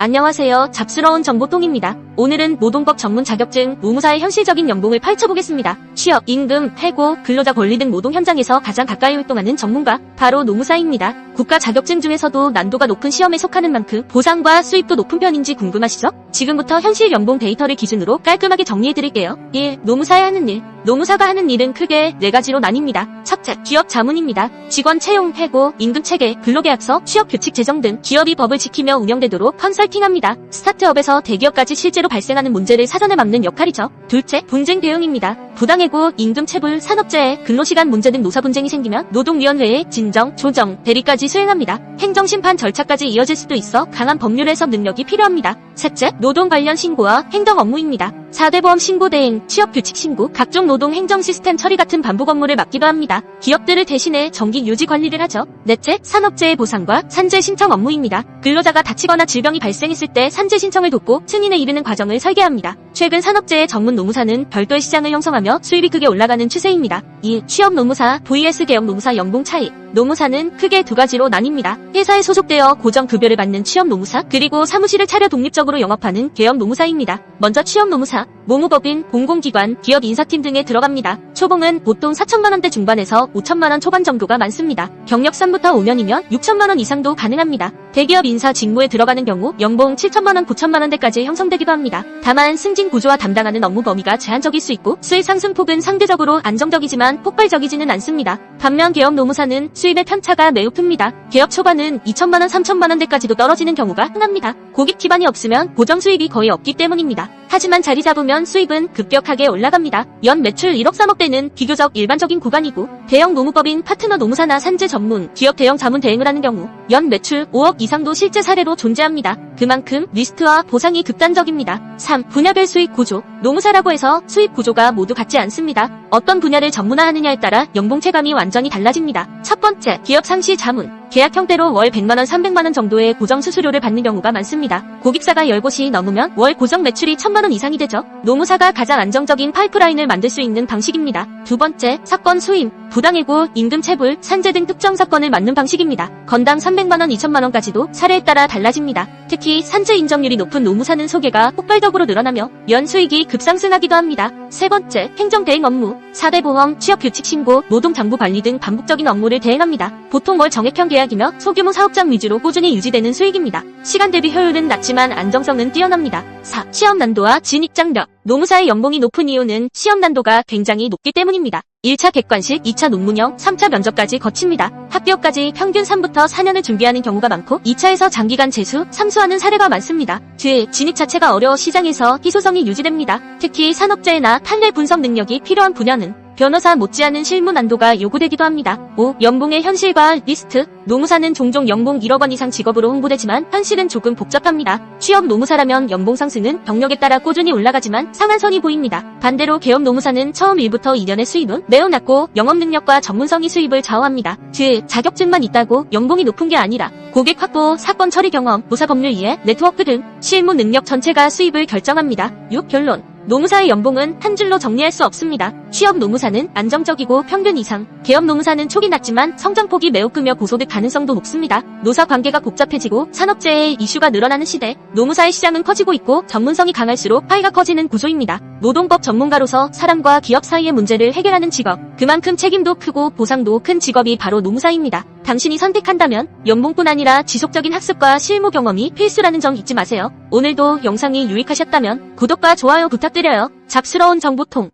안녕하세요. 잡스러운 정보통입니다. 오늘은 노동법 전문 자격증, 노무사의 현실적인 연봉을 파헤쳐보겠습니다. 취업, 임금, 해고, 근로자 권리 등 노동 현장에서 가장 가까이 활동하는 전문가, 바로 노무사입니다. 국가 자격증 중에서도 난도가 높은 시험에 속하는 만큼 보상과 수입도 높은 편인지 궁금하시죠? 지금부터 현실 연봉 데이터를 기준으로 깔끔하게 정리해드릴게요. 1. 노무사의 하는 일. 노무사가 하는 일은 크게 4가지로 나뉩니다. 첫째, 기업 자문입니다. 직원 채용, 해고, 임금 체계, 근로계약서, 취업 규칙 제정 등 기업이 법을 지키며 운영되도록 컨설팅합니다. 스타트업에서 대기업까지 실제로 발생하는 문제를 사전에 막는 역할이죠. 둘째, 분쟁 대응입니다. 부당해고, 임금 체불, 산업재해, 근로시간 문제 등 노사 분쟁이 생기면 노동위원회의 진정, 조정, 대리까지 수행합니다. 행정심판 절차까지 이어질 수도 있어 강한 법률 해석 능력이 필요합니다. 셋째, 노동 관련 신고와 행정 업무입니다. 4대 보험 신고 대행, 취업 규칙 신고, 각종 노동 행정 시스템 처리 같은 반복 업무를 맡기도 합니다. 기업들을 대신해 정기 유지 관리를 하죠. 넷째, 산업재해 보상과 산재 신청 업무입니다. 근로자가 다치거나 질병이 발생했을 때 산재 신청을 돕고 승인에 이르는 과정을 설계합니다. 최근 산업재해 전문 노무사는 별도의 시장을 형성하며 수입이 크게 올라가는 추세입니다. 2. 취업 노무사 vs 개업 노무사 연봉 차이. 노무사는 크게 2가지로 나뉩니다. 회사에 소속되어 고정급여를 받는 취업 노무사, 그리고 사무실을 차려 독립적으로 영업하는 개업 노무사입니다. 먼저 취업 노무사, 노무법인, 공공기관, 기업 인사팀 등에 들어갑니다. 초봉은 보통 4천만원대 중반에서 5천만원 초반 정도가 많습니다. 경력 3부터 5년이면 6천만원 이상도 가능합니다. 대기업 인사 직무에 들어가는 경우 연봉 7천만원, 9천만원대까지 형성되기도 합니다. 다만 승진 구조와 담당하는 업무 범위가 제한적일 수 있고 수입 상승폭은 상대적으로 안정적이지만 폭발적이지는 않습니다. 반면 개업 노무사는 수입의 편차가 매우 큽니다. 개업 초반은 2천만원, 3천만원대까지도 떨어지는 경우가 흔합니다. 고객 기반이 없으면 고정 수입이 거의 없기 때문입니다. 하지만 자리 잡으면 수입은 급격하게 올라갑니다. 연 매출 1억 3억대는 비교적 일반적인 구간이고, 대형 노무법인 파트너 노무사나 산재 전문, 기업 대형 자문 대행을 하는 경우 연 매출 5억 이상도 실제 사례로 존재합니다. 그만큼 리스트와 보상이 극단적입니다. 3. 분야별 수익 구조. 노무사라고 해서 수입 구조가 모두 같지 않습니다. 어떤 분야를 전문화하느냐에 따라 연봉 체감이 완전히 달라집니다. 첫 번째, 기업 상시 자문. 계약 형태로 월 100만원, 300만원 정도의 고정 수수료를 받는 경우가 많습니다. 고객사가 10곳이 넘으면 월 고정 매출이 1000만원 이상이 되죠. 노무사가 가장 안정적인 파이프라인을 만들 수 있는 방식입니다. 두 번째, 사건 수임. 부당해고, 임금 체불, 산재 등 특정 사건을 맡는 방식입니다. 건당 300만원, 2천만원까지도 사례에 따라 달라집니다. 특히 산재 인정률이 높은 노무사는 소개가 폭발적으로 늘어나며 연 수익이 급상승하기도 합니다. 세 번째, 행정 대행 업무. 4대 보험, 취업 규칙 신고, 노동 장부 관리 등 반복적인 업무를 대행합니다. 보통 월 정액형 계약이며 소규모 사업장 위주로 꾸준히 유지되는 수익입니다. 시간 대비 효율은 낮지만 안정성은 뛰어납니다. 4. 시험 난도와 진입 장벽. 노무사의 연봉이 높은 이유는 시험 난도가 굉장히 높기 때문입니다. 1차 객관식, 2차 논문형, 3차 면접까지 거칩니다. 합격까지 평균 3부터 4년을 준비하는 경우가 많고 2차에서 장기간 재수, 삼수하는 사례가 많습니다. 즉, 진입 자체가 어려워 시장에서 희소성이 유지됩니다. 특히 산업재해나 판례 분석 능력이 필요한 분야는 변호사 못지않은 실무 난도가 요구되기도 합니다. 5. 연봉의 현실과 리스트. 노무사는 종종 연봉 1억 원 이상 직업으로 홍보되지만 현실은 조금 복잡합니다. 취업 노무사라면 연봉 상승은 경력에 따라 꾸준히 올라가지만 상한선이 보입니다. 반대로 개업 노무사는 처음 1부터 2년의 수입은 매우 낮고 영업 능력과 전문성이 수입을 좌우합니다. 즉, 자격증만 있다고 연봉이 높은 게 아니라 고객 확보, 사건 처리 경험, 노사 법률 이해, 네트워크 등 실무 능력 전체가 수입을 결정합니다. 6. 결론. 노무사의 연봉은 한 줄로 정리할 수 없습니다. 취업 노무사는 안정적이고 평균 이상, 개업 노무사는 촉이 낮지만 성장폭이 매우 크며 고소득 가능성도 높습니다. 노사 관계가 복잡해지고 산업재해의 이슈가 늘어나는 시대, 노무사의 시장은 커지고 있고 전문성이 강할수록 파이가 커지는 구조입니다. 노동법 전문가로서 사람과 기업 사이의 문제를 해결하는 직업, 그만큼 책임도 크고 보상도 큰 직업이 바로 노무사입니다. 당신이 선택한다면 연봉뿐 아니라 지속적인 학습과 실무 경험이 필수라는 점 잊지 마세요. 오늘도 영상이 유익하셨다면 구독과 좋아요 부탁드려요. 잡스러운 정보통.